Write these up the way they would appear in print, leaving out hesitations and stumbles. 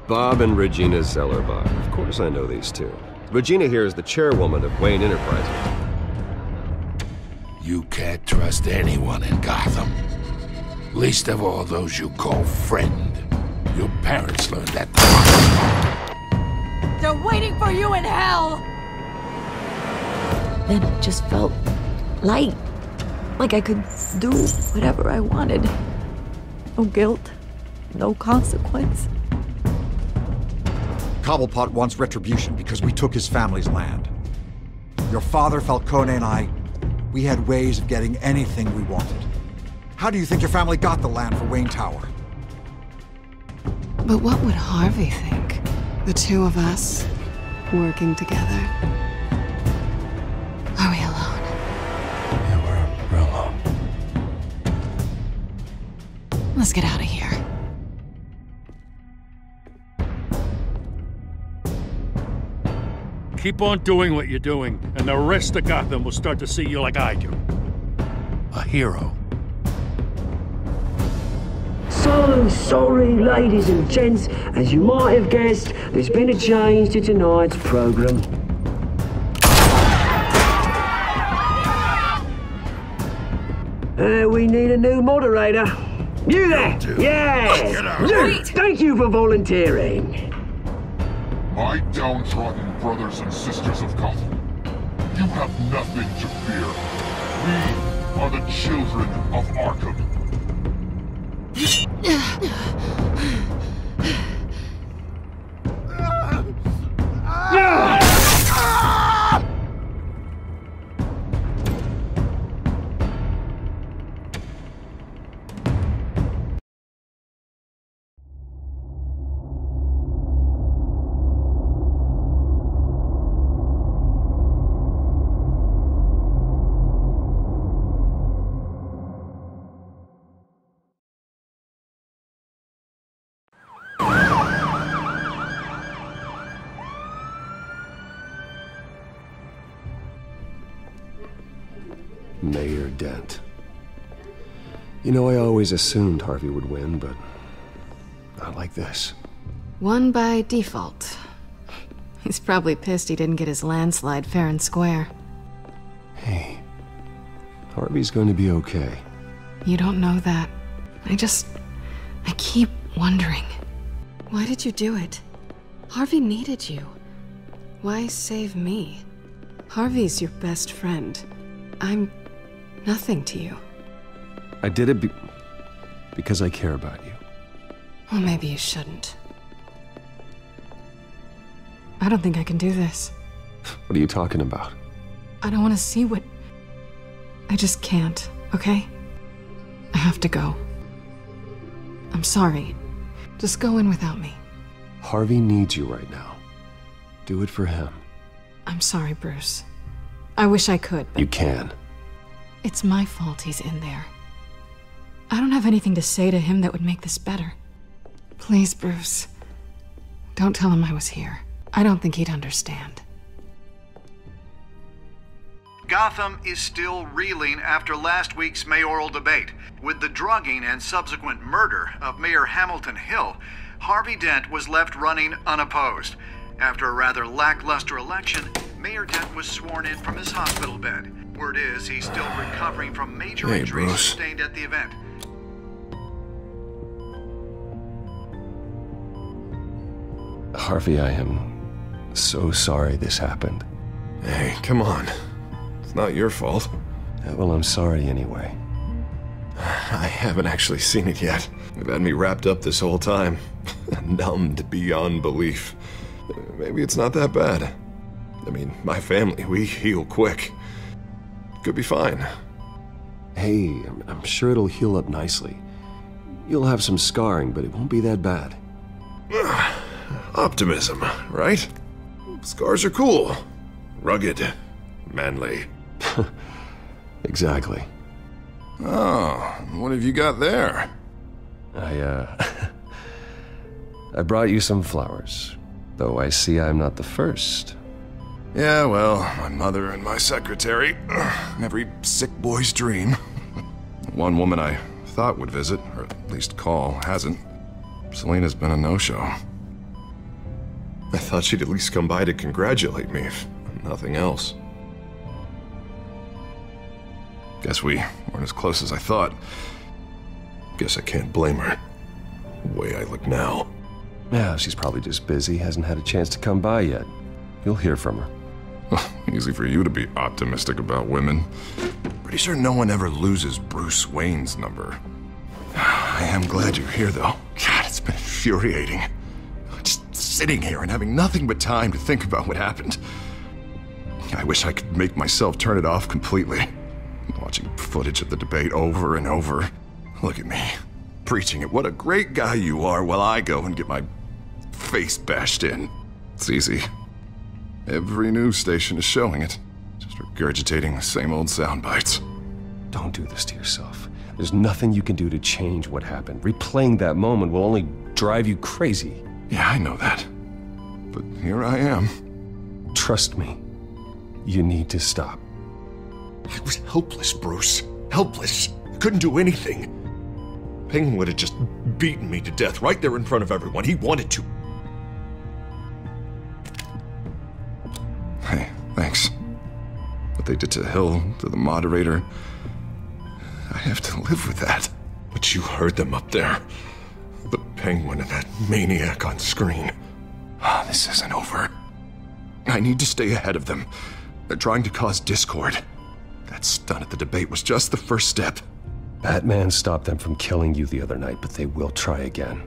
Bob and Regina Zellerbach. Of course I know these two. Regina here is the chairwoman of Wayne Enterprises. You can't trust anyone in Gotham. Least of all those you call friend. Your parents learned that. They're waiting for you in hell! Then it just felt light. Like I could do whatever I wanted. No guilt, no consequence. Cobblepot wants retribution because we took his family's land. Your father, Falcone, and I, we had ways of getting anything we wanted. How do you think your family got the land for Wayne Tower? But what would Harvey think? The two of us, working together. Are we alone? Yeah, we're alone. Let's get out of here. Keep on doing what you're doing, and the rest of Gotham will start to see you like I do. A hero. So sorry, ladies and gents. As you might have guessed, there's been a change to tonight's program. We need a new moderator. You there! Yeah! You! Thank you for volunteering. My downtrodden brothers and sisters of Gotham, you have nothing to fear. We are the children of Arkham. Mayor Dent. You know, I always assumed Harvey would win, but not like this. Won by default. He's probably pissed he didn't get his landslide fair and square. Hey, Harvey's going to be okay. You don't know that. I keep wondering. Why did you do it? Harvey needed you. Why save me? Harvey's your best friend. I'm nothing to you. I did it because I care about you. Well, maybe you shouldn't. I don't think I can do this. What are you talking about? I don't want to see what... I just can't, okay? I have to go. I'm sorry. Just go in without me. Harvey needs you right now. Do it for him. I'm sorry, Bruce. I wish I could, but... You can. It's my fault he's in there. I don't have anything to say to him that would make this better. Please, Bruce. Don't tell him I was here. I don't think he'd understand. Gotham is still reeling after last week's mayoral debate. With the drugging and subsequent murder of Mayor Hamilton Hill, Harvey Dent was left running unopposed. After a rather lackluster election, Mayor Dent was sworn in from his hospital bed. Word is he's still recovering from major injuries sustained at the event. Harvey, I am so sorry this happened. Hey, come on. It's not your fault. Yeah, well, I'm sorry anyway. I haven't actually seen it yet. They've had me wrapped up this whole time. Numbed beyond belief. Maybe it's not that bad. I mean, my family, we heal quick. Could be fine. Hey, I'm sure it'll heal up nicely. You'll have some scarring, but it won't be that bad. Optimism, right? Scars are cool. Rugged. Manly. Exactly. Oh, what have you got there? I brought you some flowers. Though I see I'm not the first. Yeah, well, my mother and my secretary. Every sick boy's dream. One woman I thought would visit, or at least call, hasn't. Selena's been a no-show. I thought she'd at least come by to congratulate me, if nothing else. Guess we weren't as close as I thought. Guess I can't blame her. The way I look now. Yeah, she's probably just busy, hasn't had a chance to come by yet. You'll hear from her. Easy for you to be optimistic about women. Pretty sure no one ever loses Bruce Wayne's number. I am glad you're here, though. God, it's been infuriating. Just sitting here and having nothing but time to think about what happened. I wish I could make myself turn it off completely. Watching footage of the debate over and over. Look at me, preaching at what a great guy you are while I go and get my face bashed in. It's easy. Every news station is showing it. Just regurgitating the same old sound bites. Don't do this to yourself. There's nothing you can do to change what happened. Replaying that moment will only drive you crazy. Yeah, I know that. But here I am. Trust me. You need to stop. I was helpless, Bruce. Helpless. Couldn't do anything. Penguin would have just beaten me to death right there in front of everyone. He wanted to. Hey, thanks. What they did to Hill, to the moderator, I have to live with that. But you heard them up there. The Penguin and that maniac on screen. This isn't over. I need to stay ahead of them. They're trying to cause discord. That stunt at the debate was just the first step. Batman stopped them from killing you the other night, but they will try again.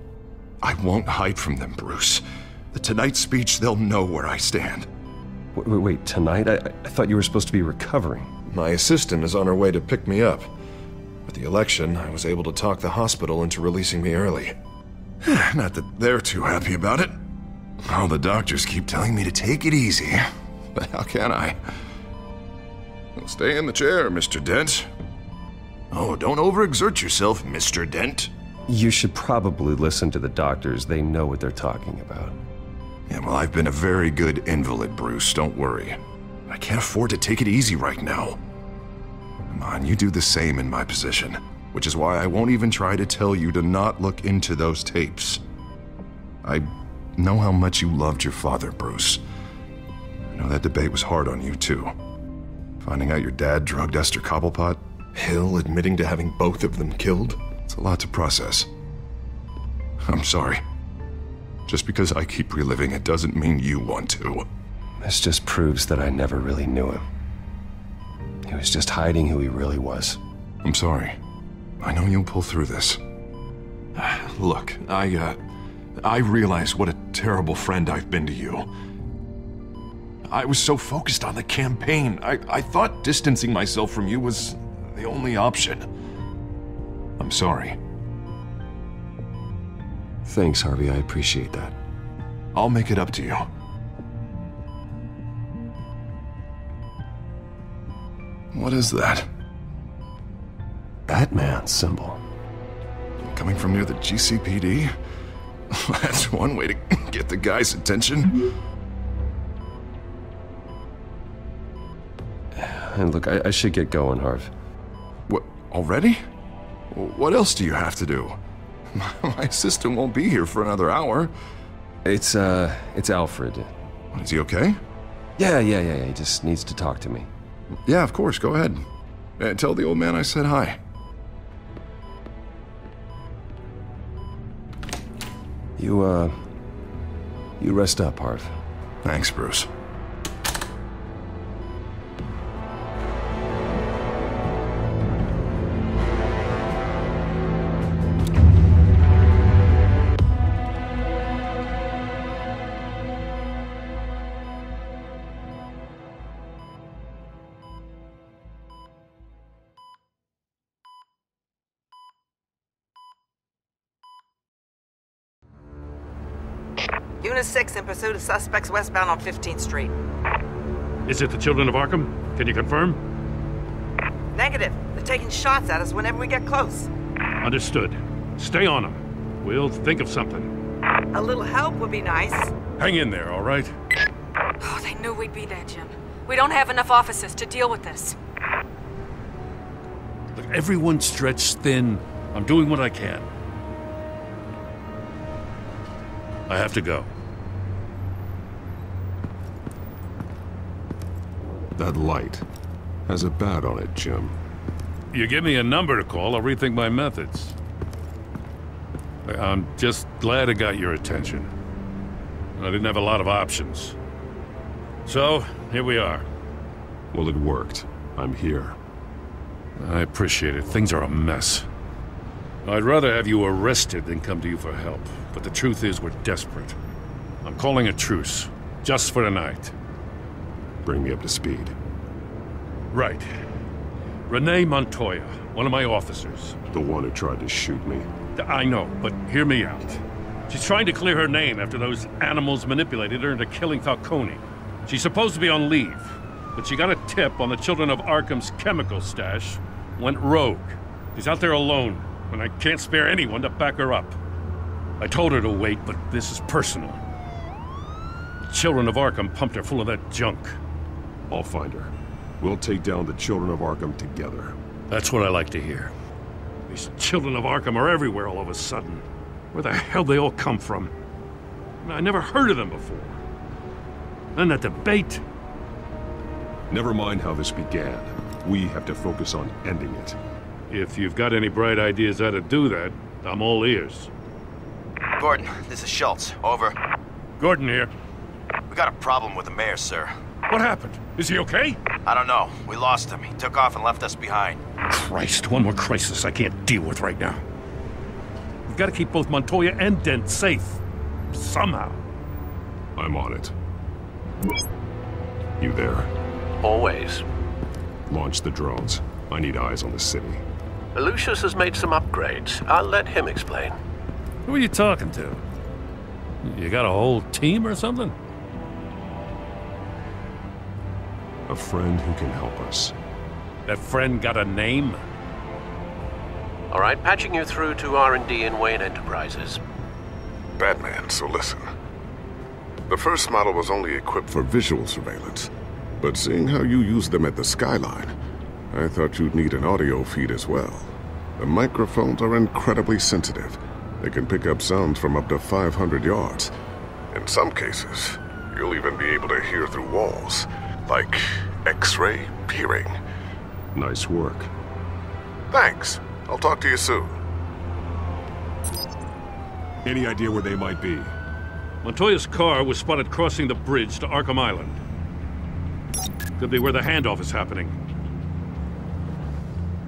I won't hide from them, Bruce. The Tonight speech, they'll know where I stand. Wait, tonight? I thought you were supposed to be recovering. My assistant is on her way to pick me up. With the election, I was able to talk the hospital into releasing me early. Not that they're too happy about it. All the doctors keep telling me to take it easy. But how can I? Well, stay in the chair, Mr. Dent. Oh, don't overexert yourself, Mr. Dent. You should probably listen to the doctors. They know what they're talking about. Yeah, well, I've been a very good invalid, Bruce. Don't worry. I can't afford to take it easy right now. Come on, you do the same in my position. Which is why I won't even try to tell you to not look into those tapes. I know how much you loved your father, Bruce. I know that debate was hard on you, too. Finding out your dad drugged Esther Cobblepot, Hill admitting to having both of them killed. It's a lot to process. I'm sorry. Just because I keep reliving it doesn't mean you want to. This just proves that I never really knew him. He was just hiding who he really was. I'm sorry. I know you'll pull through this. Look, I realize what a terrible friend I've been to you. I was so focused on the campaign. I thought distancing myself from you was the only option. I'm sorry. Thanks, Harvey. I appreciate that. I'll make it up to you. What is that? Batman's symbol. Coming from near the GCPD? That's one way to get the guy's attention. And look, I should get going, Harv. What, already? What else do you have to do? My assistant won't be here for another hour. It's Alfred. Is he okay? Yeah, he just needs to talk to me. Yeah, of course, go ahead. Tell the old man I said hi. You rest up, Harv. Thanks, Bruce. Unit 6 in pursuit of suspects westbound on 15th Street. Is it the Children of Arkham? Can you confirm? Negative. They're taking shots at us whenever we get close. Understood. Stay on them. We'll think of something. A little help would be nice. Hang in there, all right? Oh, they knew we'd be there, Jim. We don't have enough officers to deal with this. Look, everyone's stretched thin. I'm doing what I can. I have to go. That light has a bat on it, Jim. You give me a number to call, I'll rethink my methods. I'm just glad I got your attention. I didn't have a lot of options. So, here we are. Well, it worked. I'm here. I appreciate it. Things are a mess. I'd rather have you arrested than come to you for help. But the truth is, we're desperate. I'm calling a truce. Just for tonight. Bring me up to speed. Right. Renee Montoya, one of my officers. The one who tried to shoot me. I know, but hear me out. She's trying to clear her name after those animals manipulated her into killing Falcone. She's supposed to be on leave, but she got a tip on the Children of Arkham's chemical stash, went rogue. She's out there alone, and I can't spare anyone to back her up. I told her to wait, but this is personal. The Children of Arkham pumped her full of that junk. I'll find her. We'll take down the Children of Arkham together. That's what I like to hear. These Children of Arkham are everywhere all of a sudden. Where the hell they all come from? I never heard of them before. And that debate. Never mind how this began. We have to focus on ending it. If you've got any bright ideas how to do that, I'm all ears. Gordon, this is Schultz. Over. Gordon here. We got a problem with the mayor, sir. What happened? Is he okay? I don't know. We lost him. He took off and left us behind. Christ, one more crisis I can't deal with right now. We've got to keep both Montoya and Dent safe. Somehow. I'm on it. You there? Always. Launch the drones. I need eyes on the city. Lucius has made some upgrades. I'll let him explain. Who are you talking to? You got a whole team or something? A friend who can help us. That friend got a name? All right, patching you through to R&D in Wayne Enterprises. Batman, so listen. The first model was only equipped for visual surveillance, but seeing how you use them at the Skyline, I thought you'd need an audio feed as well. The microphones are incredibly sensitive. They can pick up sounds from up to 500 yards. In some cases, you'll even be able to hear through walls, like X-ray peering. Nice work. Thanks. I'll talk to you soon. Any idea where they might be? Montoya's car was spotted crossing the bridge to Arkham Island. Could be where the handoff is happening.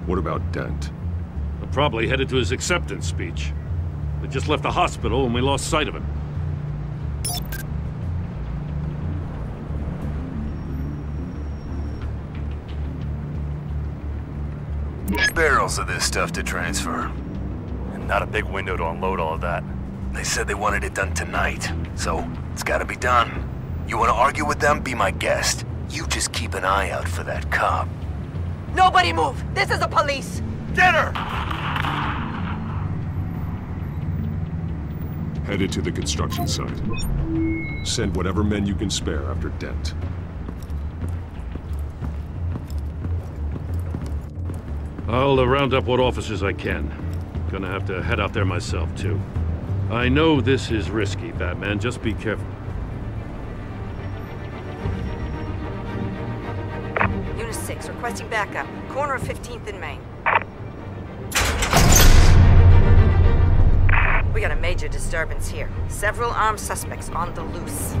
What about Dent? They're probably headed to his acceptance speech. They just left the hospital and we lost sight of him. Barrels of this stuff to transfer. And not a big window to unload all of that. They said they wanted it done tonight, so it's gotta be done. You wanna argue with them? Be my guest. You just keep an eye out for that cop. Nobody move! This is the police! Get her! Headed to the construction site. Send whatever men you can spare after Dent. I'll round up what officers I can. Gonna have to head out there myself, too. I know this is risky, Batman. Just be careful. Unit 6, requesting backup. Corner of 15th and Main. We got a major disturbance here. Several armed suspects on the loose.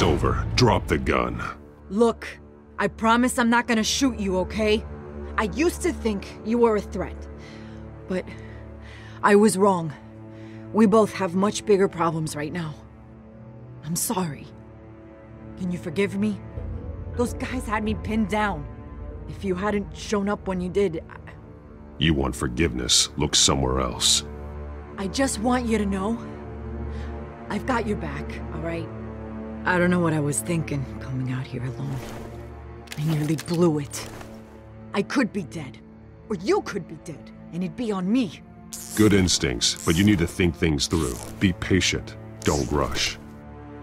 It's over. Drop the gun. Look, I promise I'm not gonna shoot you, okay? I used to think you were a threat, but I was wrong. We both have much bigger problems right now. I'm sorry. Can you forgive me? Those guys had me pinned down. If you hadn't shown up when you did, You want forgiveness? Look somewhere else. I just want you to know, I've got your back, all right? I don't know what I was thinking, coming out here alone. I nearly blew it. I could be dead, or you could be dead, and it'd be on me. Good instincts, but you need to think things through. Be patient. Don't rush.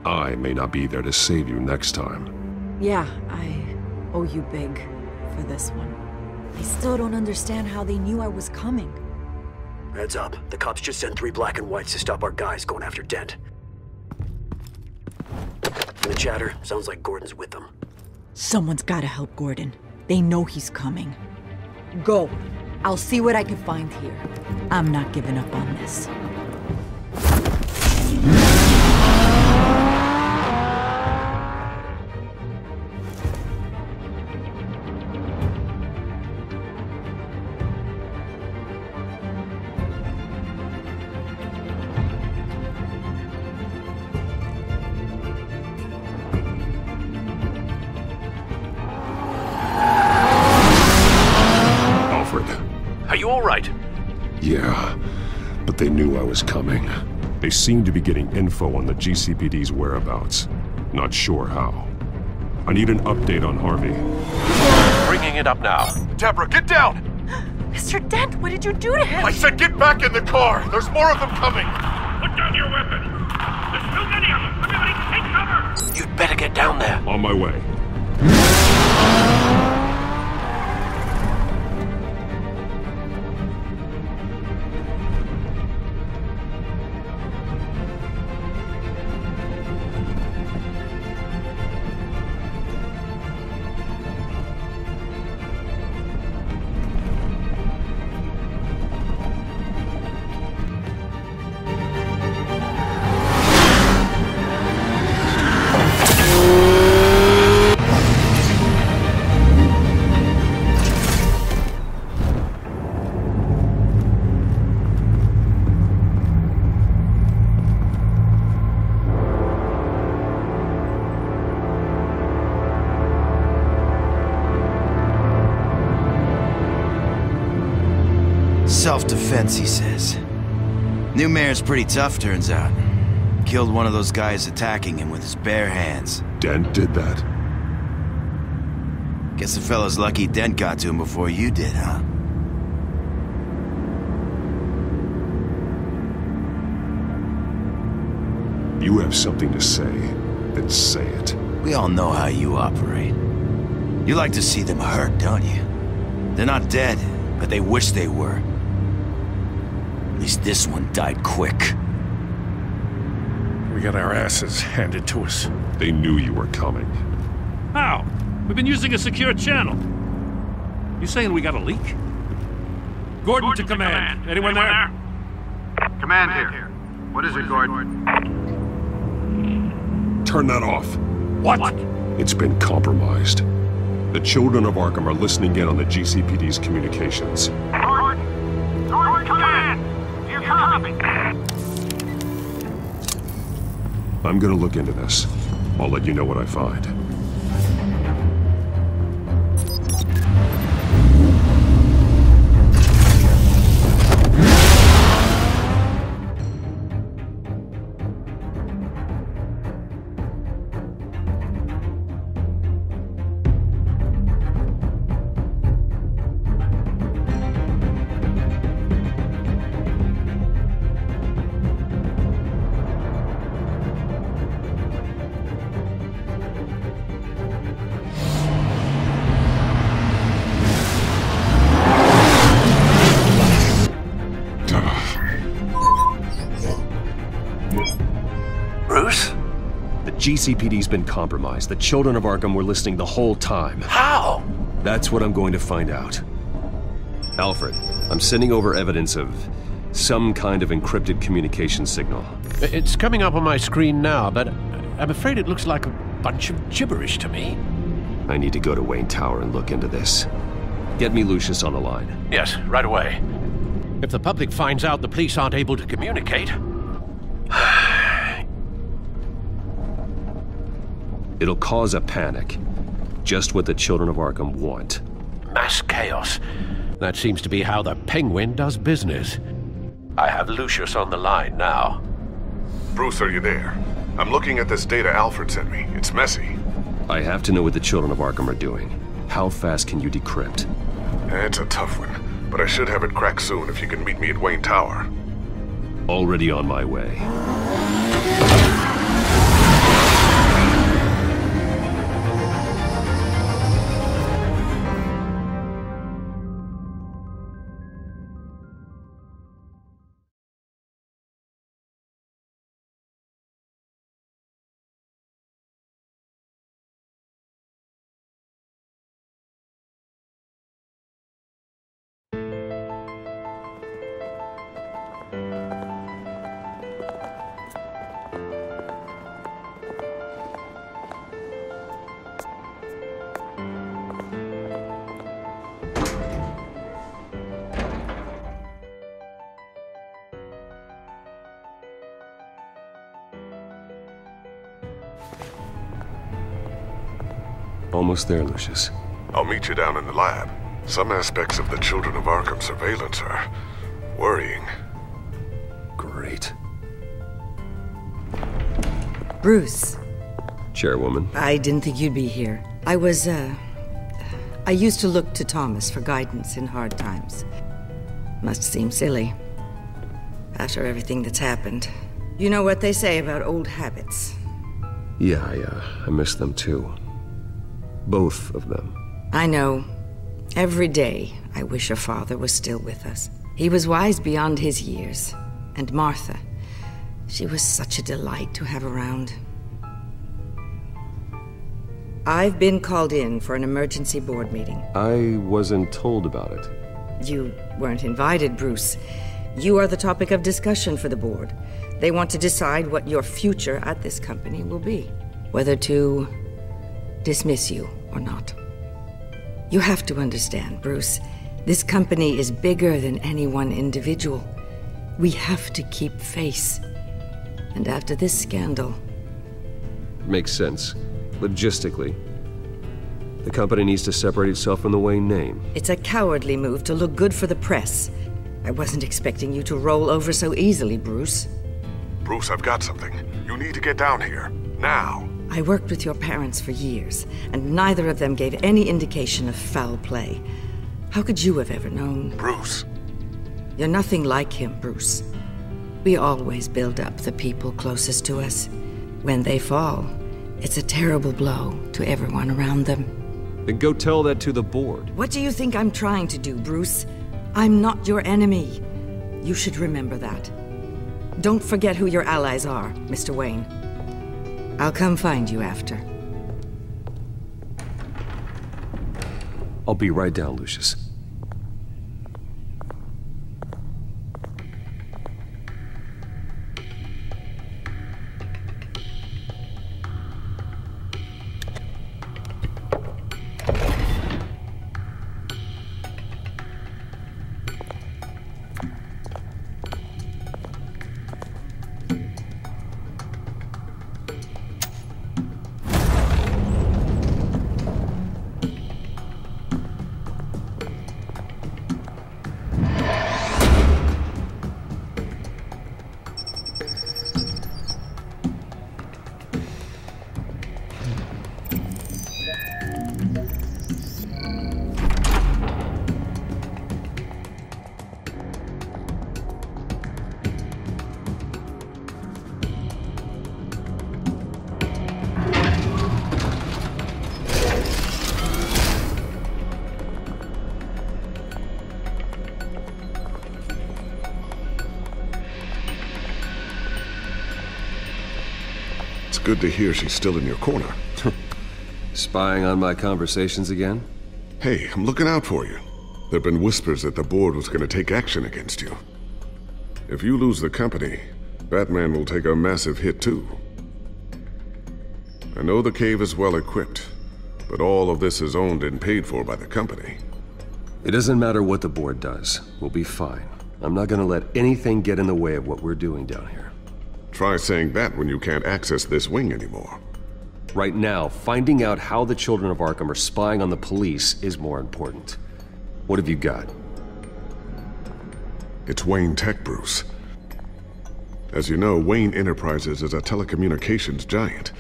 I may not be there to save you next time. Yeah, I owe you big for this one. I still don't understand how they knew I was coming. Heads up. The cops just sent 3 black and whites to stop our guys going after Dent. And the chatter sounds like Gordon's with them. Someone's gotta help Gordon. They know he's coming. Go. I'll see what I can find here. I'm not giving up on this. Are you all right? Yeah, but they knew I was coming. They seem to be getting info on the GCPD's whereabouts. Not sure how. I need an update on Harvey. Bringing it up now. Deborah, get down! Mr. Dent, what did you do to him? I said get back in the car! There's more of them coming! Put down your weapon! There's too many of them! Everybody take cover! You'd better get down there. On my way. Self-defense, he says. New mayor's pretty tough, turns out. Killed one of those guys attacking him with his bare hands. Dent did that? Guess the fella's lucky Dent got to him before you did, huh? You have something to say, then say it. We all know how you operate. You like to see them hurt, don't you? They're not dead, but they wish they were. At least this one died quick. We got our asses handed to us. They knew you were coming. How? We've been using a secure channel. You saying we got a leak? Gordon to command. Anyone there? Command here. What is it, Gordon? Turn that off. What? It's been compromised. The children of Arkham are listening in on the GCPD's communications. Gordon, command! You copy? I'm gonna look into this. I'll let you know what I find. GCPD's been compromised. The children of Arkham were listening the whole time. How? That's what I'm going to find out. Alfred, I'm sending over evidence of some kind of encrypted communication signal. It's coming up on my screen now, but I'm afraid it looks like bunch of gibberish to me. I need to go to Wayne Tower and look into this. Get me Lucius on the line. Yes, right away. If the public finds out the police aren't able to communicate... It'll cause a panic. Just what the children of Arkham want. Mass chaos. That seems to be how the Penguin does business. I have Lucius on the line now. Bruce, are you there? I'm looking at this data Alfred sent me. It's messy. I have to know what the children of Arkham are doing. How fast can you decrypt? It's a tough one, but I should have it cracked soon if you can meet me at Wayne Tower. Already on my way. Almost there, Lucius. I'll meet you down in the lab. Some aspects of the Children of Arkham surveillance are worrying. Great. Bruce. Chairwoman. I didn't think you'd be here. I used to look to Thomas for guidance in hard times. Must seem silly. After everything that's happened. You know what they say about old habits. Yeah, I miss them too. Both of them. I know. Every day, I wish your father was still with us. He was wise beyond his years. And Martha, she was such a delight to have around. I've been called in for an emergency board meeting. I wasn't told about it. You weren't invited, Bruce. You are the topic of discussion for the board. They want to decide what your future at this company will be. Whether to dismiss you or not. You have to understand, Bruce. This company is bigger than any one individual. We have to keep face. And after this scandal... Makes sense. Logistically. The company needs to separate itself from the Wayne name. It's a cowardly move to look good for the press. I wasn't expecting you to roll over so easily, Bruce. Bruce, I've got something. You need to get down here. Now. I worked with your parents for years, and neither of them gave any indication of foul play. How could you have ever known? Bruce. You're nothing like him, Bruce. We always build up the people closest to us. When they fall, it's a terrible blow to everyone around them. Then go tell that to the board. What do you think I'm trying to do, Bruce? I'm not your enemy. You should remember that. Don't forget who your allies are, Mr. Wayne. I'll come find you after. I'll be right down, Lucius. Good to hear she's still in your corner. Spying on my conversations again? Hey, I'm looking out for you. There've been whispers that the board was going to take action against you. If you lose the company, Batman will take a massive hit too. I know the cave is well equipped, but all of this is owned and paid for by the company. It doesn't matter what the board does. We'll be fine. I'm not gonna let anything get in the way of what we're doing down here. Try saying that when you can't access this wing anymore. Right now, finding out how the Children of Arkham are spying on the police is more important. What have you got? It's Wayne Tech, Bruce. As you know, Wayne Enterprises is a telecommunications giant.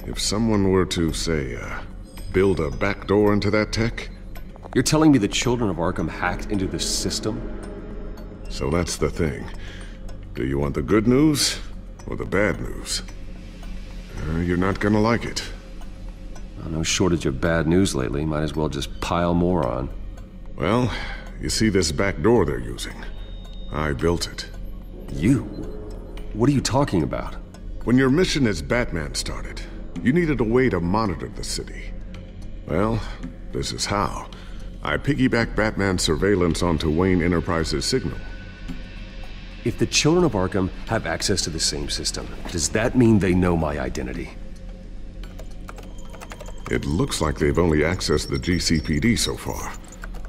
If someone were to, say, build a backdoor into that tech... You're telling me the Children of Arkham hacked into this system? So that's the thing. Do you want the good news or the bad news? You're not gonna like it. No shortage of bad news lately. Might as well just pile more on. Well, you see this back door they're using? I built it. You? What are you talking about? When your mission as Batman started, you needed a way to monitor the city. Well, this is how. I piggybacked Batman's surveillance onto Wayne Enterprises' signal. If the Children of Arkham have access to the same system, does that mean they know my identity? It looks like they've only accessed the GCPD so far.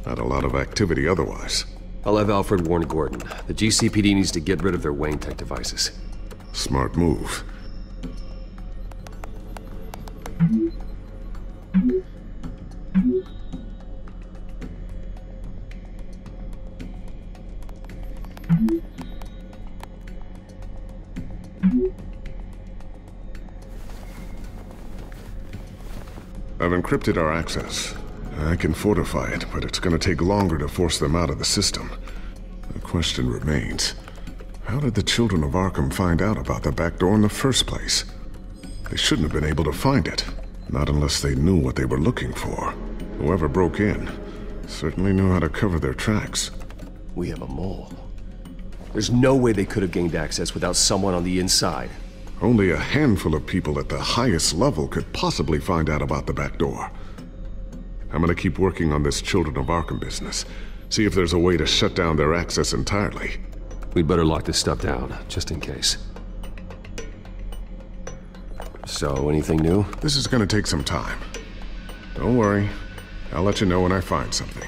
Not a lot of activity otherwise. I'll have Alfred warn Gordon. The GCPD needs to get rid of their Wayne Tech devices. Smart move. I've encrypted our access. I can fortify it, but it's gonna take longer to force them out of the system. The question remains, how did the Children of Arkham find out about the back door in the first place? They shouldn't have been able to find it, not unless they knew what they were looking for. Whoever broke in certainly knew how to cover their tracks. We have a mole. There's no way they could have gained access without someone on the inside. Only a handful of people at the highest level could possibly find out about the back door. I'm gonna keep working on this Children of Arkham business. See if there's a way to shut down their access entirely. We'd better lock this stuff down, just in case. So, anything new? This is gonna take some time. Don't worry. I'll let you know when I find something.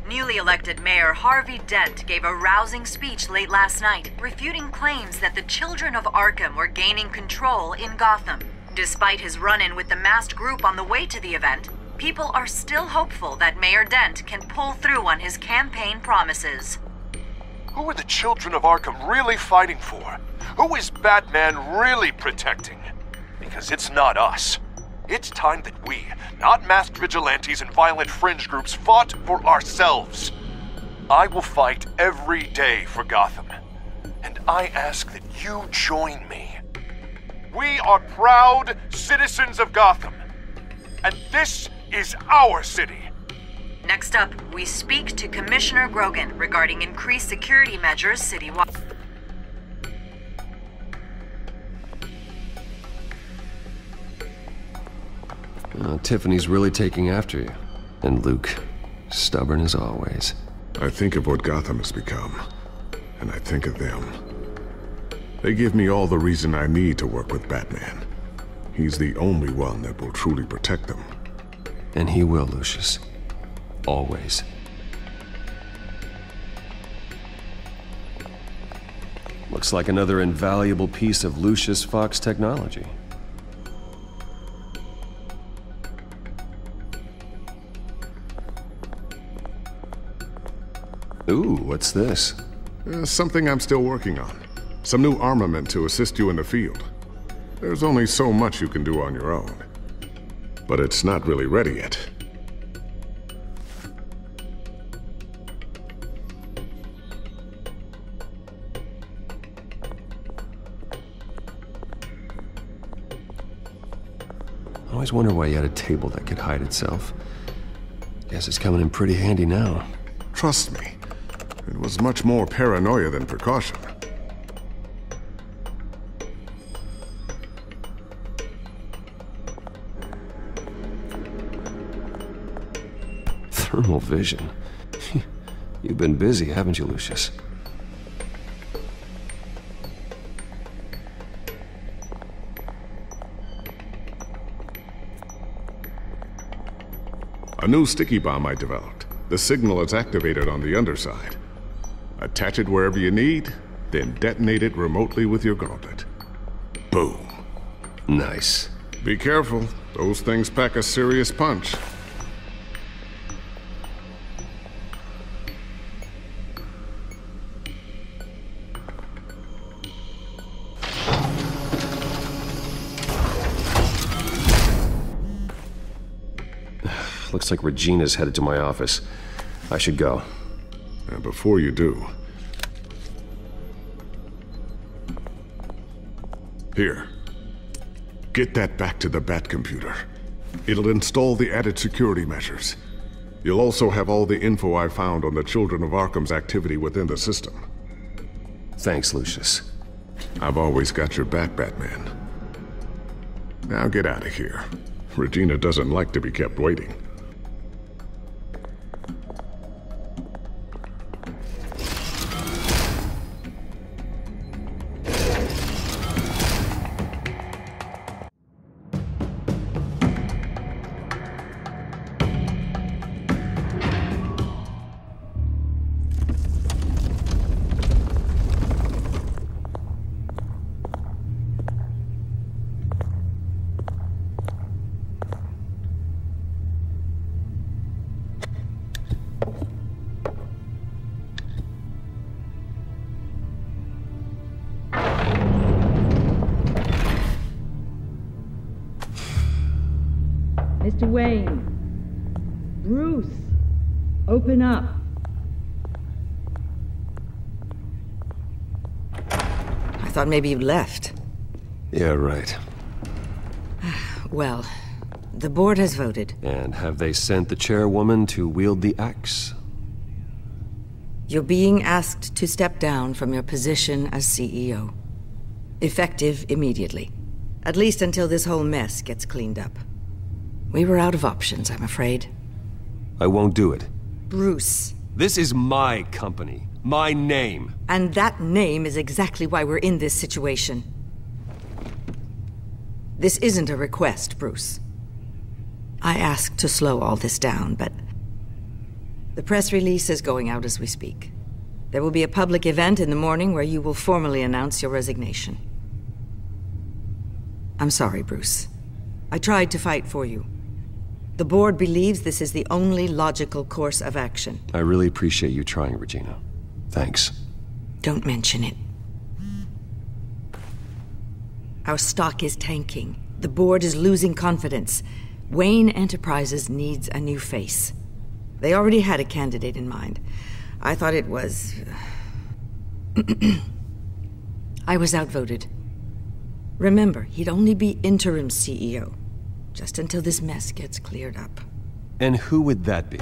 Newly elected Mayor Harvey Dent gave a rousing speech late last night, refuting claims that the Children of Arkham were gaining control in Gotham. Despite his run-in with the masked group on the way to the event, people are still hopeful that Mayor Dent can pull through on his campaign promises. Who are the Children of Arkham really fighting for? Who is Batman really protecting? Because it's not us. It's time that we, not masked vigilantes and violent fringe groups, fought for ourselves. I will fight every day for Gotham. And I ask that you join me. We are proud citizens of Gotham. And this is our city. Next up, we speak to Commissioner Grogan regarding increased security measures citywide. Tiffany's really taking after you. And Luke, stubborn as always. I think of what Gotham has become, and I think of them. They give me all the reason I need to work with Batman. He's the only one that will truly protect them. And he will, Lucius. Always. Looks like another invaluable piece of Lucius Fox technology. Ooh, what's this? Something I'm still working on. Some new armament to assist you in the field. There's only so much you can do on your own. But it's not really ready yet. I always wonder why you had a table that could hide itself. Guess it's coming in pretty handy now. Trust me. It was much more paranoia than precaution. Thermal vision. You've been busy, haven't you, Lucius? A new sticky bomb I developed. The signal is activated on the underside. Attach it wherever you need, then detonate it remotely with your gauntlet. Boom. Nice. Be careful. Those things pack a serious punch. Looks like Regina's headed to my office. I should go. And before you do... Here. Get that back to the Bat computer. It'll install the added security measures. You'll also have all the info I found on the Children of Arkham's activity within the system. Thanks, Lucius. I've always got your back, Batman. Now get out of here. Regina doesn't like to be kept waiting. Mr. Wayne. Bruce. Open up. I thought maybe you left. Yeah, right. Well, the board has voted. And have they sent the chairwoman to wield the axe? You're being asked to step down from your position as CEO. Effective immediately. At least until this whole mess gets cleaned up. We were out of options, I'm afraid. I won't do it. Bruce. This is my company. My name. And that name is exactly why we're in this situation. This isn't a request, Bruce. I asked to slow all this down, but... the press release is going out as we speak. There will be a public event in the morning where you will formally announce your resignation. I'm sorry, Bruce. I tried to fight for you. The board believes this is the only logical course of action. I really appreciate you trying, Regina. Thanks. Don't mention it. Our stock is tanking. The board is losing confidence. Wayne Enterprises needs a new face. They already had a candidate in mind. I thought it was... I was outvoted. Remember, he'd only be interim CEO. Just until this mess gets cleared up. And who would that be?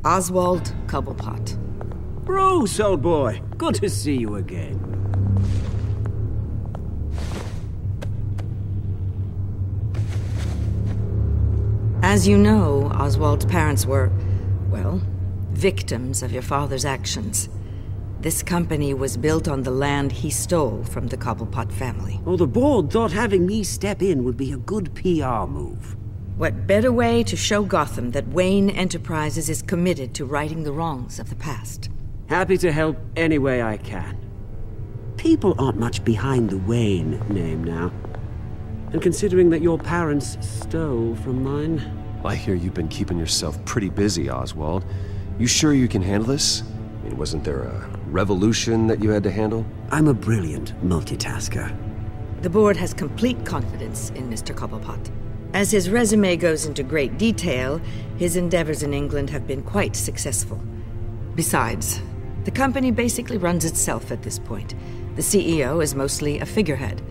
Oswald Cobblepot. Bruce, old boy. Good to see you again. As you know, Oswald's parents were, well, victims of your father's actions. This company was built on the land he stole from the Cobblepot family. Oh, the board thought having me step in would be a good PR move. What better way to show Gotham that Wayne Enterprises is committed to righting the wrongs of the past? Happy to help any way I can. People aren't much behind the Wayne name now. And considering that your parents stole from mine... I hear you've been keeping yourself pretty busy, Oswald. You sure you can handle this? I mean, wasn't there a revolution that you had to handle? I'm a brilliant multitasker. The board has complete confidence in Mr. Cobblepot. As his resume goes into great detail, his endeavors in England have been quite successful. Besides, the company basically runs itself at this point. The CEO is mostly a figurehead.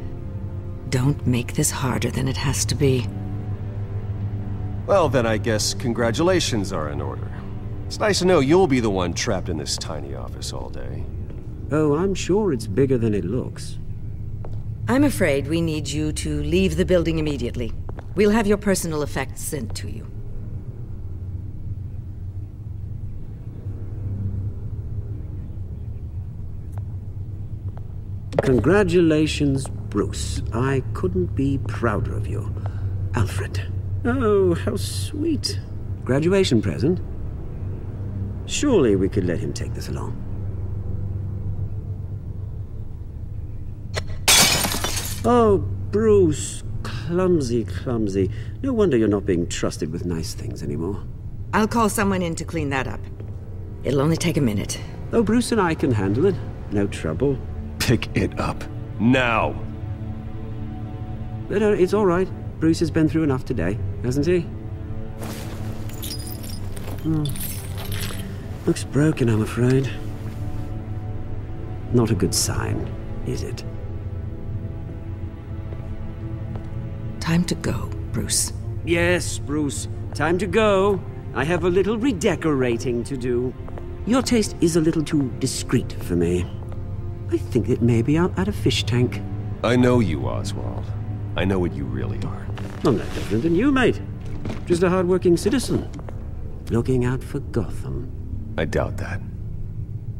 Don't make this harder than it has to be. Well, then I guess congratulations are in order. It's nice to know you'll be the one trapped in this tiny office all day. Oh, I'm sure it's bigger than it looks. I'm afraid we need you to leave the building immediately. We'll have your personal effects sent to you. Congratulations, Bruce. I couldn't be prouder of you. Alfred. Oh, how sweet. Graduation present? Surely we could let him take this along. Oh, Bruce. Clumsy, clumsy. No wonder you're not being trusted with nice things anymore. I'll call someone in to clean that up. It'll only take a minute. Oh, Bruce and I can handle it. No trouble. Pick it up. Now! No, it's all right. Bruce has been through enough today, hasn't he? Looks broken, I'm afraid. Not a good sign, is it? Time to go, Bruce. Yes, Bruce. Time to go. I have a little redecorating to do. Your taste is a little too discreet for me. I think that maybe I'll add a fish tank. I know you, Oswald. I know what you really are. I'm no different than you, mate. Just a hard-working citizen. Looking out for Gotham. I doubt that.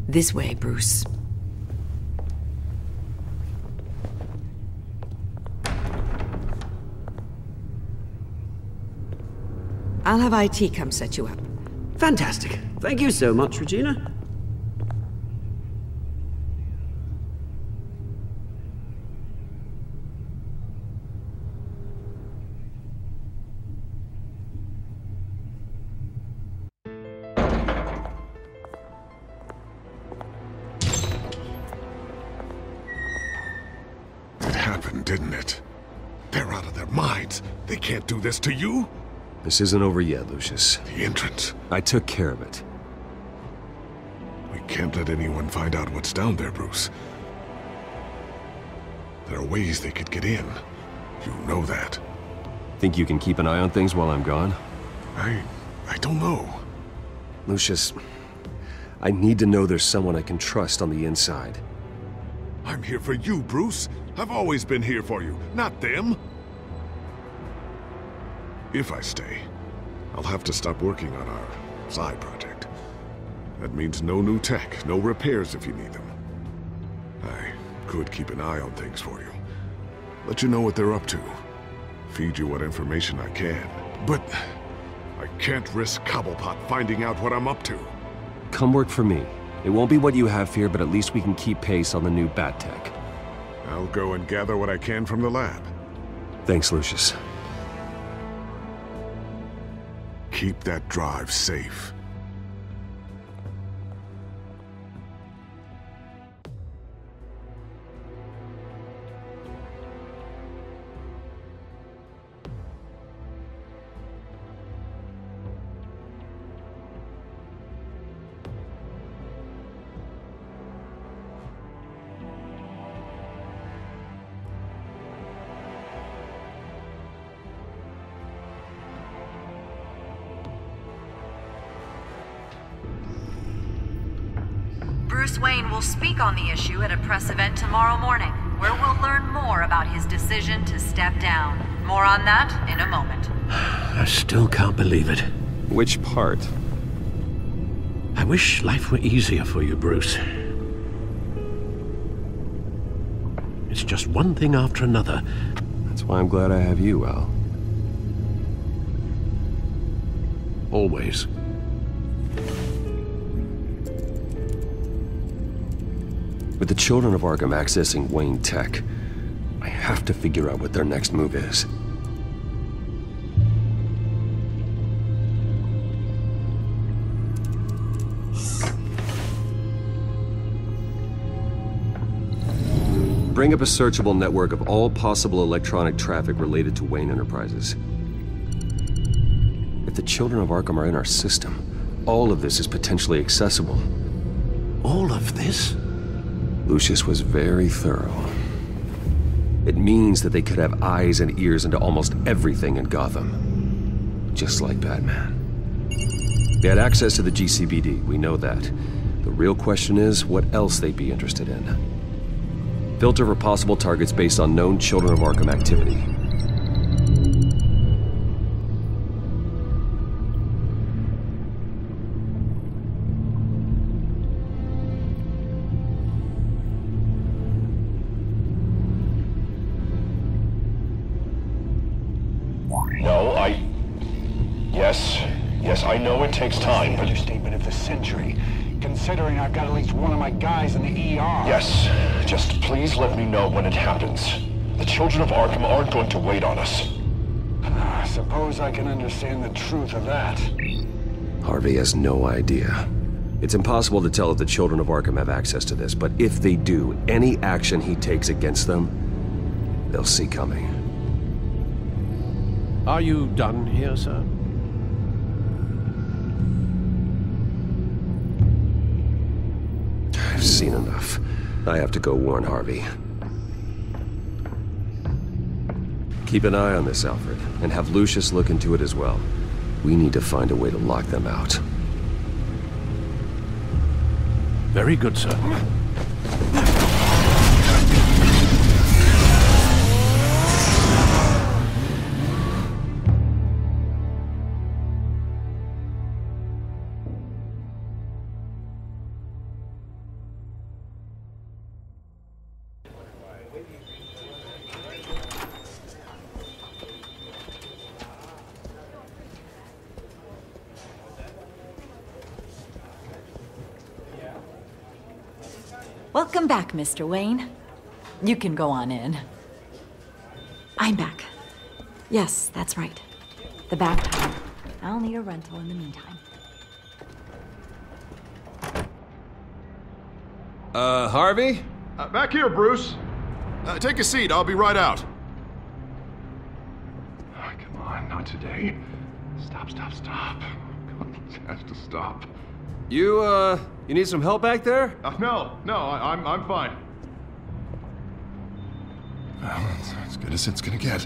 This way, Bruce. I'll have IT come set you up. Fantastic. Thank you so much, Regina. Didn't it? They're out of their minds. They can't do this to you? This isn't over yet, Lucius. The entrance. I took care of it. We can't let anyone find out what's down there, Bruce. There are ways they could get in. You know that. Think you can keep an eye on things while I'm gone? I don't know. Lucius, I need to know there's someone I can trust on the inside. I'm here for you, Bruce. I've always been here for you, not them. If I stay, I'll have to stop working on our side project. That means no new tech, no repairs if you need them. I could keep an eye on things for you. Let you know what they're up to. Feed you what information I can. But I can't risk Cobblepot finding out what I'm up to. Come work for me. It won't be what you have here, but at least we can keep pace on the new bat tech. I'll go and gather what I can from the lab. Thanks, Lucius. Keep that drive safe. Bruce Wayne will speak on the issue at a press event tomorrow morning, where we'll learn more about his decision to step down. More on that in a moment. I still can't believe it. Which part? I wish life were easier for you, Bruce. It's just one thing after another. That's why I'm glad I have you, Al. Always. With the children of Arkham accessing Wayne Tech, I have to figure out what their next move is. Bring up a searchable network of all possible electronic traffic related to Wayne Enterprises. If the children of Arkham are in our system, all of this is potentially accessible. All of this? Lucius was very thorough. It means that they could have eyes and ears into almost everything in Gotham. Just like Batman. They had access to the GCPD, we know that. The real question is what else they'd be interested in. Filter for possible targets based on known Children of Arkham activity. Bruce, I know it takes time, but... Understatement of the century, considering I've got at least one of my guys in the ER. Yes, just please let me know when it happens. The children of Arkham aren't going to wait on us. I suppose I can understand the truth of that. Harvey has no idea. It's impossible to tell if the children of Arkham have access to this, but if they do, any action he takes against them, they'll see coming. Are you done here, sir? I've seen enough. I have to go warn Harvey. Keep an eye on this, Alfred, and have Lucius look into it as well. We need to find a way to lock them out. Very good, sir. Welcome back, Mr. Wayne. You can go on in. I'm back. Yes, that's right. The back time. I'll need a rental in the meantime. Harvey? Back here, Bruce. Take a seat, I'll be right out. Oh, come on, not today. Stop. God, it has to stop. You need some help back there? No, I'm fine. Well, it's as good as it's gonna get.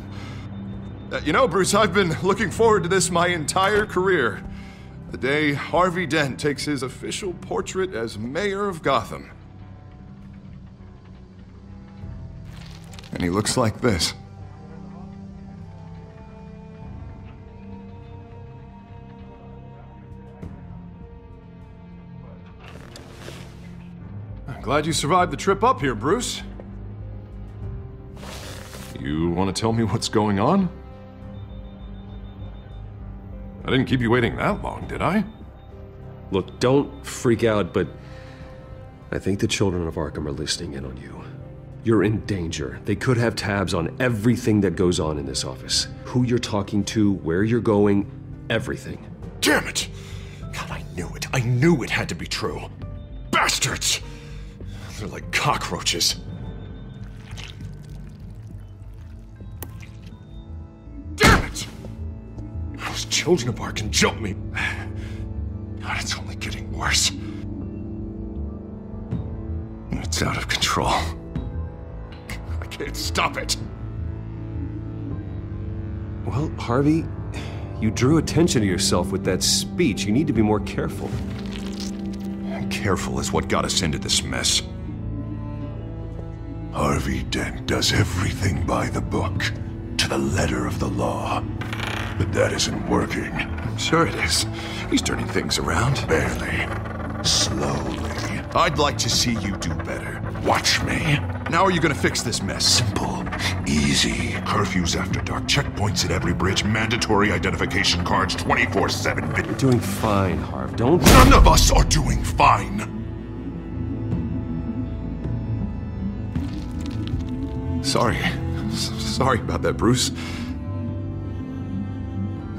You know, Bruce, I've been looking forward to this my entire career. The day Harvey Dent takes his official portrait as mayor of Gotham. And he looks like this. I'm glad you survived the trip up here, Bruce. You want to tell me what's going on? I didn't keep you waiting that long, did I? Look, don't freak out, but I think the children of Arkham are listening in on you. You're in danger. They could have tabs on everything that goes on in this office. Who you're talking to, where you're going, everything. Damn it! God, I knew it. I knew it had to be true. Bastards! They're like cockroaches. Damn it! Those children of Arkham jumped me. God, it's only getting worse. It's out of control. I can't stop it. Well, Harvey, you drew attention to yourself with that speech. You need to be more careful. Careful is what got us into this mess. Harvey Dent does everything by the book, to the letter of the law. But that isn't working. Sure it is. He's turning things around. Barely. Slowly. I'd like to see you do better. Watch me. How are you gonna fix this mess? Simple. Easy. Curfews after dark, checkpoints at every bridge, mandatory identification cards 24/7. You're doing fine, Harv. Don't... None of us are doing fine! Sorry about that, Bruce.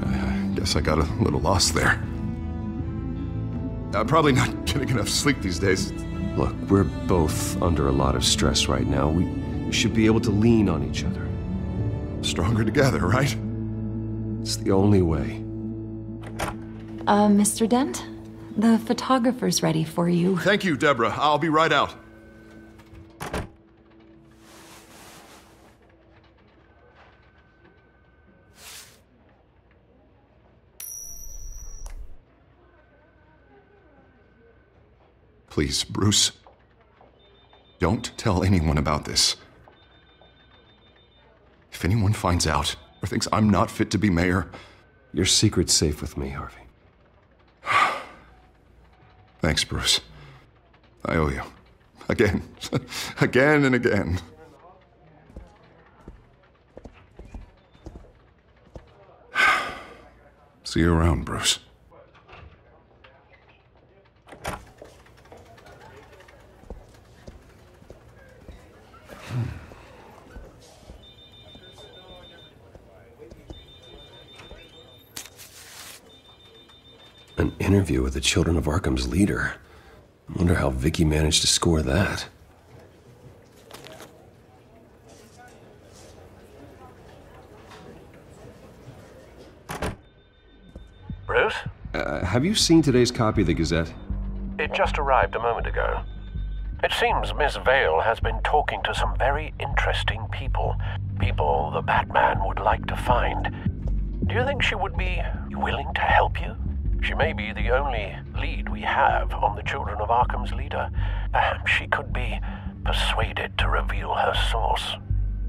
I guess I got a little lost there. I'm probably not getting enough sleep these days. Look, we're both under a lot of stress right now. We should be able to lean on each other. Stronger together, right? It's the only way. Mr. Dent? The photographer's ready for you. Thank you, Deborah. I'll be right out. Please, Bruce. Don't tell anyone about this. If anyone finds out or thinks I'm not fit to be mayor... Your secret's safe with me, Harvey. Thanks, Bruce. I owe you. Again. Again and again. See you around, Bruce. An interview with the Children of Arkham's leader. I wonder how Vicky managed to score that. Bruce? Have you seen today's copy of the Gazette? It just arrived a moment ago. It seems Miss Vale has been talking to some very interesting people. People the Batman would like to find. Do you think she would be willing to help you? She may be the only lead we have on the Children of Arkham's leader. Perhaps she could be persuaded to reveal her source.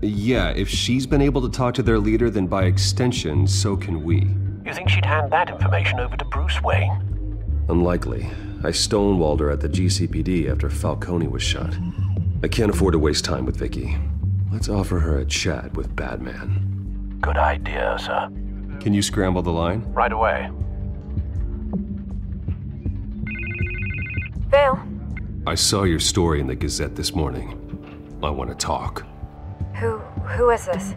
Yeah, if she's been able to talk to their leader, then by extension, so can we. You think she'd hand that information over to Bruce Wayne? Unlikely. I stonewalled her at the GCPD after Falcone was shot. I can't afford to waste time with Vicky. Let's offer her a chat with Batman. Good idea, sir. Can you scramble the line? Right away. Vale? I saw your story in the Gazette this morning. I want to talk. Who is this?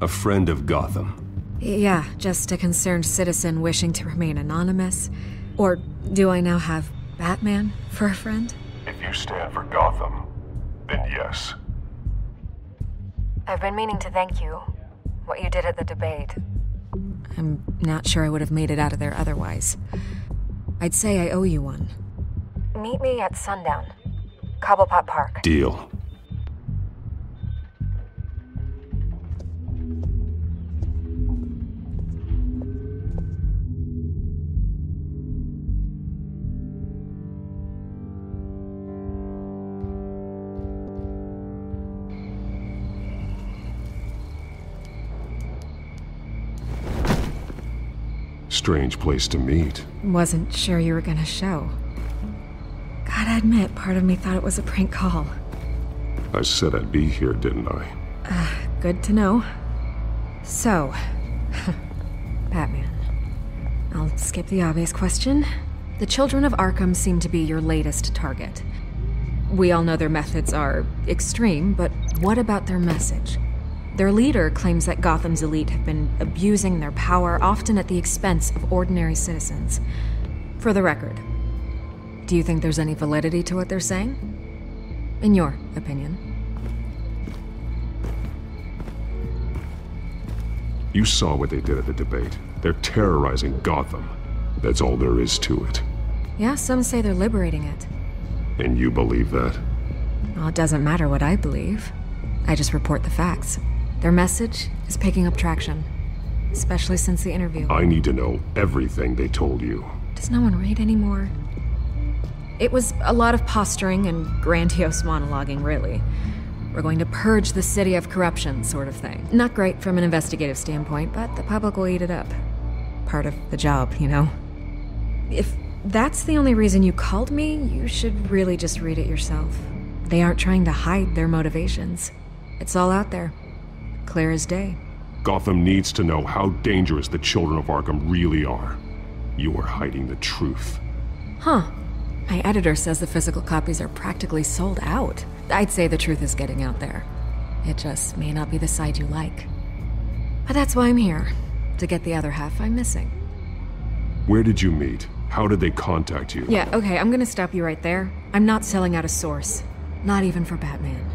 A friend of Gotham. Yeah, just a concerned citizen wishing to remain anonymous. Or do I now have Batman for a friend? If you stand for Gotham, then yes. I've been meaning to thank you. What you did at the debate. I'm not sure I would have made it out of there otherwise. I'd say I owe you one. Meet me at sundown. Cobblepot Park. Deal. Strange place to meet. Wasn't sure you were gonna show. Gotta admit, part of me thought it was a prank call. I said I'd be here, didn't I? Good to know. So, Batman. I'll skip the obvious question. The Children of Arkham seem to be your latest target. We all know their methods are extreme, but what about their message? Their leader claims that Gotham's elite have been abusing their power, often at the expense of ordinary citizens. For the record, do you think there's any validity to what they're saying? In your opinion? You saw what they did at the debate. They're terrorizing Gotham. That's all there is to it. Yeah, some say they're liberating it. And you believe that? Well, it doesn't matter what I believe. I just report the facts. Their message is picking up traction, especially since the interview. I need to know everything they told you. Does no one read anymore? It was a lot of posturing and grandiose monologuing, really. We're going to purge the city of corruption, sort of thing. Not great from an investigative standpoint, but the public will eat it up. Part of the job, you know? If that's the only reason you called me, you should really just read it yourself. They aren't trying to hide their motivations. It's all out there. Clear as day. Gotham needs to know how dangerous the Children of Arkham really are. You are hiding the truth. Huh. My editor says the physical copies are practically sold out. I'd say the truth is getting out there. It just may not be the side you like. But that's why I'm here. To get the other half I'm missing. Where did you meet? How did they contact you? Yeah, okay, I'm gonna stop you right there. I'm not selling out a source. Not even for Batman.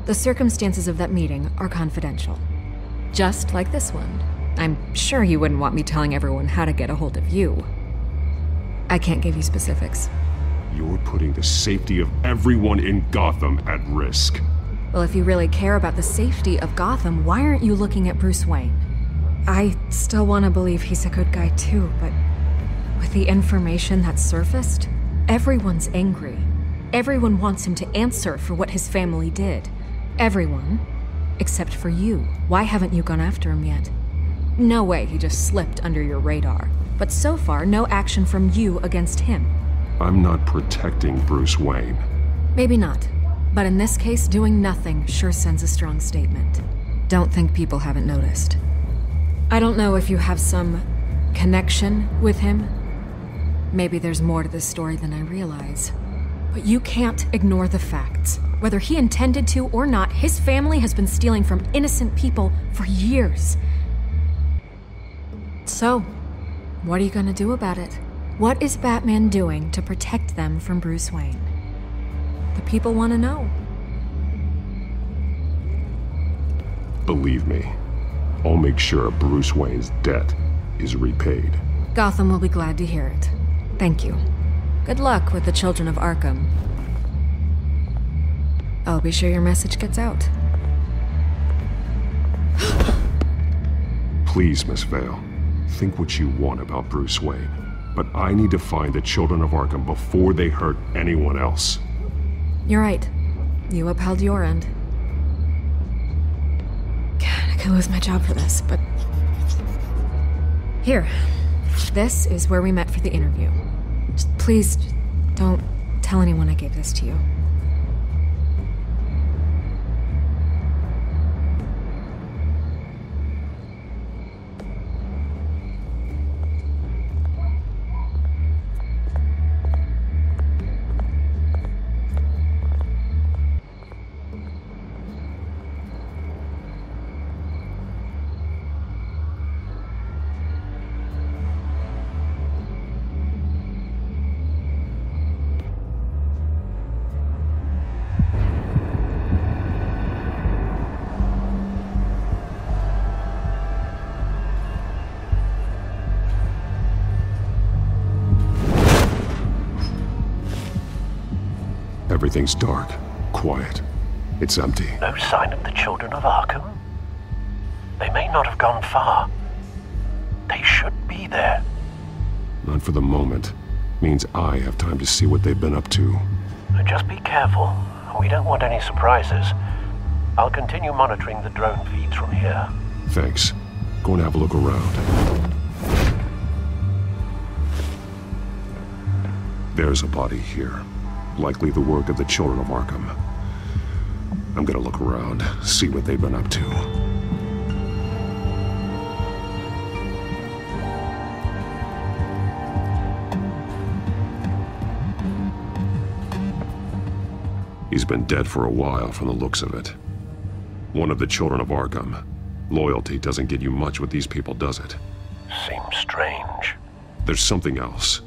The circumstances of that meeting are confidential. Just like this one. I'm sure you wouldn't want me telling everyone how to get a hold of you. I can't give you specifics. You're putting the safety of everyone in Gotham at risk. Well, if you really care about the safety of Gotham, why aren't you looking at Bruce Wayne? I still want to believe he's a good guy too, but with the information that's surfaced, everyone's angry. Everyone wants him to answer for what his family did. Everyone, except for you. Why haven't you gone after him yet? No way he just slipped under your radar. But so far, no action from you against him. I'm not protecting Bruce Wayne. Maybe not. But in this case, doing nothing sure sends a strong statement. Don't think people haven't noticed. I don't know if you have some connection with him. Maybe there's more to this story than I realize. But you can't ignore the facts. Whether he intended to or not, his family has been stealing from innocent people for years. So, what are you gonna do about it? What is Batman doing to protect them from Bruce Wayne? The people want to know. Believe me, I'll make sure Bruce Wayne's debt is repaid. Gotham will be glad to hear it. Thank you. Good luck with the Children of Arkham. I'll be sure your message gets out. Please, Miss Vale, think what you want about Bruce Wayne, but I need to find the Children of Arkham before they hurt anyone else. You're right. You upheld your end. God, I could lose my job for this, but... Here. This is where we met for the interview. Just please, don't tell anyone I gave this to you. Everything's dark, quiet. It's empty. No sign of the Children of Arkham? They may not have gone far. They should be there. Not for the moment. Means I have time to see what they've been up to. Just be careful. We don't want any surprises. I'll continue monitoring the drone feeds from here. Thanks. Go and have a look around. There's a body here. Likely the work of the Children of Arkham. I'm gonna look around, see what they've been up to. He's been dead for a while from the looks of it. One of the Children of Arkham. Loyalty doesn't get you much with these people, does it? Seems strange. There's something else.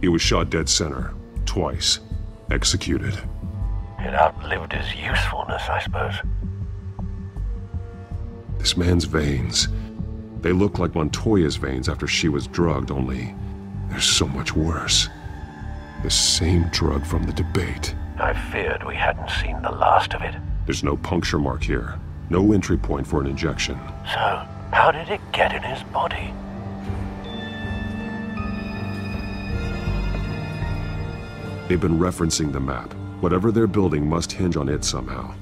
He was shot dead center, twice, executed. It outlived his usefulness, I suppose. This man's veins, they look like Montoya's veins after she was drugged, only they're so much worse. The same drug from the debate. I feared we hadn't seen the last of it. There's no puncture mark here, no entry point for an injection. So, how did it get in his body? They've been referencing the map. Whatever they're building must hinge on it somehow.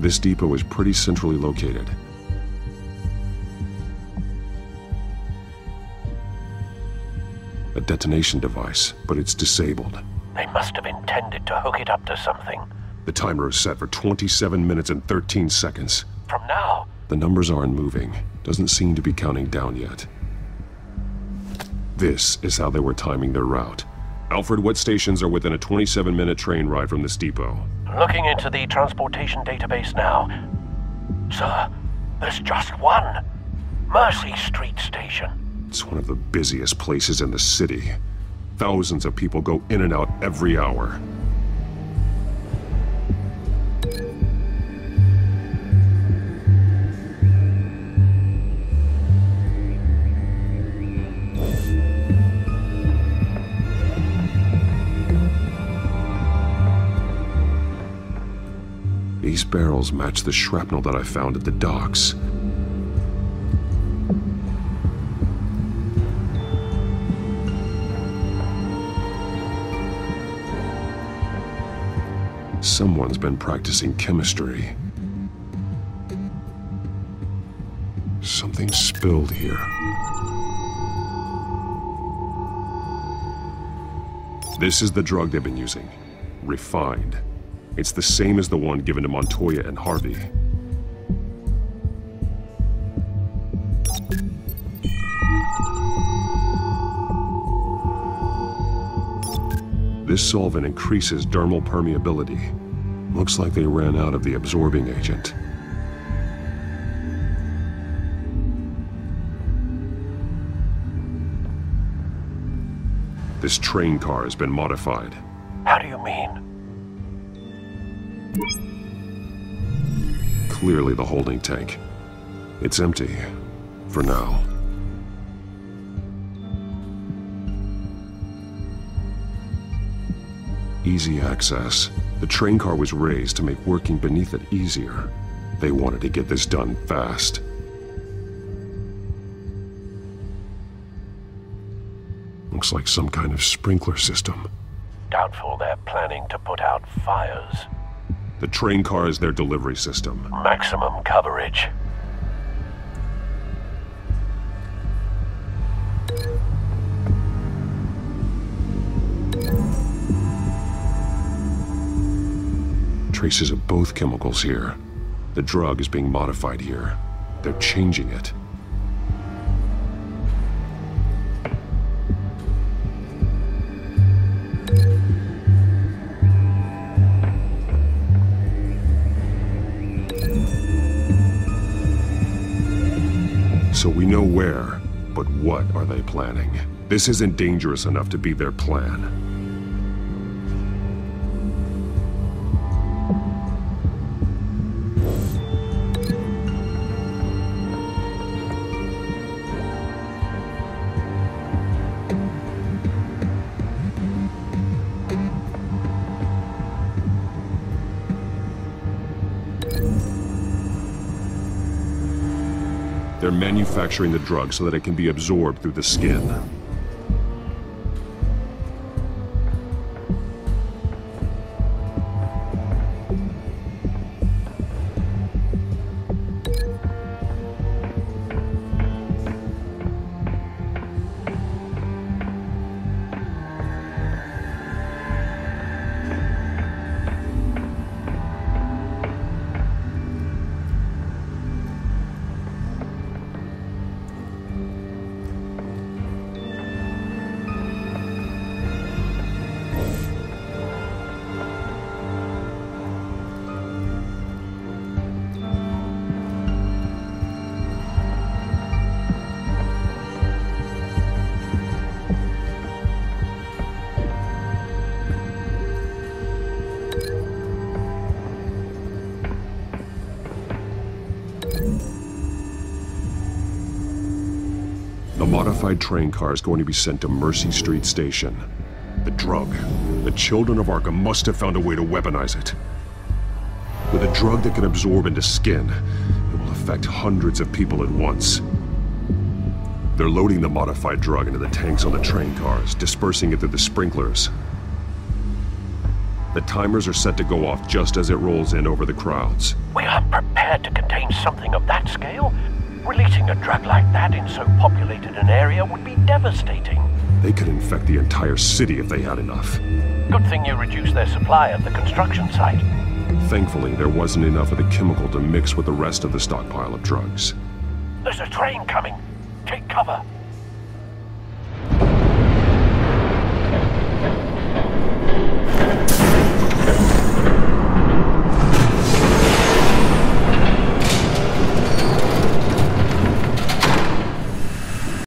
This depot is pretty centrally located. A detonation device, but it's disabled. They must have intended to hook it up to something. The timer is set for 27 minutes and 13 seconds. From now? The numbers aren't moving. Doesn't seem to be counting down yet. This is how they were timing their route. Alfred, what stations are within a 27-minute train ride from this depot? Looking into the transportation database now. Sir, there's just one. Mercy Street Station. It's one of the busiest places in the city. Thousands of people go in and out every hour. These barrels match the shrapnel that I found at the docks. Someone's been practicing chemistry. Something spilled here. This is the drug they've been using. Refined. It's the same as the one given to Montoya and Harvey. This solvent increases dermal permeability. Looks like they ran out of the absorbing agent. This train car has been modified. How do you mean? Clearly the holding tank. It's empty. For now. Easy access. The train car was raised to make working beneath it easier. They wanted to get this done fast. Looks like some kind of sprinkler system. Doubtful they're planning to put out fires. The train car is their delivery system. Maximum coverage. Traces of both chemicals here. The drug is being modified here. They're changing it. So we know where, but what are they planning? This isn't dangerous enough to be their plan. They're manufacturing the drug so that it can be absorbed through the skin. The modified train car is going to be sent to Mercy Street Station. The drug. The children of Arkham must have found a way to weaponize it. With a drug that can absorb into skin, it will affect hundreds of people at once. They're loading the modified drug into the tanks on the train cars, dispersing it through the sprinklers. The timers are set to go off just as it rolls in over the crowds. We aren't prepared to contain something of that scale. Releasing a drug like that in so populated an area would be devastating. They could infect the entire city if they had enough. Good thing you reduced their supply at the construction site. Thankfully, there wasn't enough of the chemical to mix with the rest of the stockpile of drugs. There's a train coming. Take cover.